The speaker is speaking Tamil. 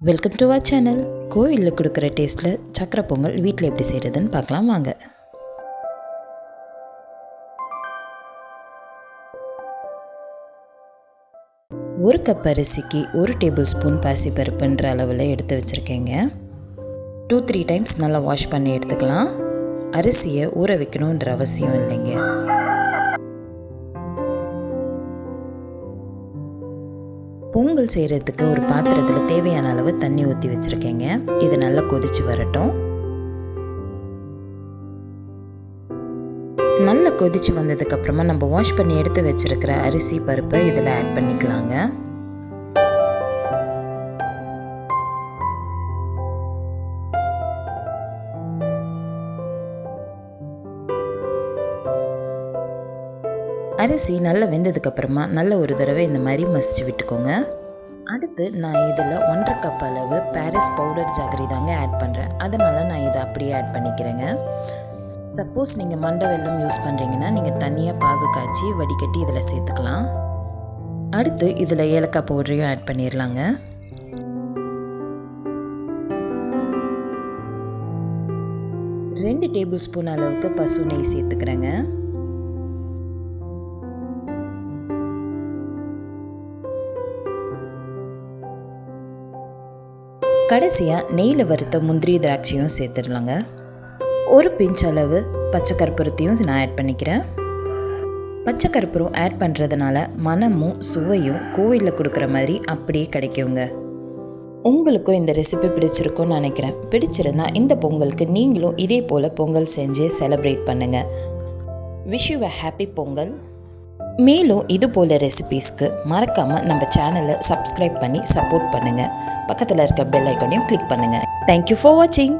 Welcome to our channel. கோவிலில் கொடுக்குற டேஸ்ட்டில் சக்கரை பொங்கல் வீட்டில் எப்படி செய்கிறதுன்னு பார்க்கலாம் வாங்க. ஒரு கப் அரிசிக்கு 1 டேபிள் ஸ்பூன் பாசிப்பருப்புன்ற அளவில் எடுத்து வச்சுருக்கேங்க. 2-3 டைம்ஸ் நல்லா வாஷ் பண்ணி எடுத்துக்கலாம். அரிசியை ஊற வைக்கணுன்ற அவசியம் இல்லைங்க. பொங்கல் செய்கிறதுக்கு ஒரு பாத்திரத்தில் தேவையான அளவு தண்ணி ஊற்றி வச்சுருக்கேங்க. இது நல்லா கொதிச்சு வரட்டும். நல்லா கொதிச்சு வந்ததுக்கப்புறமா நம்ம வாஷ் பண்ணி எடுத்து வச்சுருக்கிற அரிசி பருப்பை இதில் ஆட் பண்ணிக்கலாங்க. அரிசி நல்லா வெந்ததுக்கப்புறமா நல்ல ஒரு தடவை இந்த மாதிரி மசிச்சு விட்டுக்கோங்க. அடுத்து நான் இதில் 1.5 கப் அளவு பாரிஸ் பவுடர் ஜாகரி தாங்க ஆட் பண்ணுறேன். அதனால் நான் இதை அப்படியே ஆட் பண்ணிக்கிறேங்க. சப்போஸ் நீங்கள் மண்டை வெல்லம் யூஸ் பண்ணுறீங்கன்னா நீங்கள் தனியாக பாகு காய்ச்சி வடிகட்டி இதில் சேர்த்துக்கலாம். அடுத்து இதில் ஏலக்காய் பவுடரையும் ஆட் பண்ணிடலாங்க. ரெண்டு டேபிள் ஸ்பூன் அளவுக்கு பசு நெய் சேர்த்துக்கிறேங்க. கடைசியாக நெய்யில் வறுத்த முந்திரி திராட்சையும் சேர்த்துடலாங்க. ஒரு பிஞ்ச் அளவு பச்சை கற்பூரத்தையும் நான் ஆட் பண்ணிக்கிறேன். பச்சை கற்பூரம் ஆட் பண்ணுறதுனால மனமும் சுவையும் கோவிலில் கொடுக்குற மாதிரி அப்படியே கிடைக்குங்க. உங்களுக்கும் இந்த ரெசிபி பிடிச்சிருக்கும்னு நினைக்கிறேன். பிடிச்சிருந்தா இந்த பொங்கலுக்கு நீங்களும் இதே போல் பொங்கல் செஞ்சு செலிப்ரேட் பண்ணுங்கள். Wish you a happy Pongal. மேலும் இது போல் ரெசிபீஸ்க்கு மறக்காமல் நம்ம சேனலை சப்ஸ்கிரைப் பண்ணி சப்போர்ட் பண்ணுங்கள். பக்கத்தில் இருக்க பெல் ஐக்கானையும் கிளிக் பண்ணுங்கள். தேங்க்யூ ஃபார் வாட்சிங்.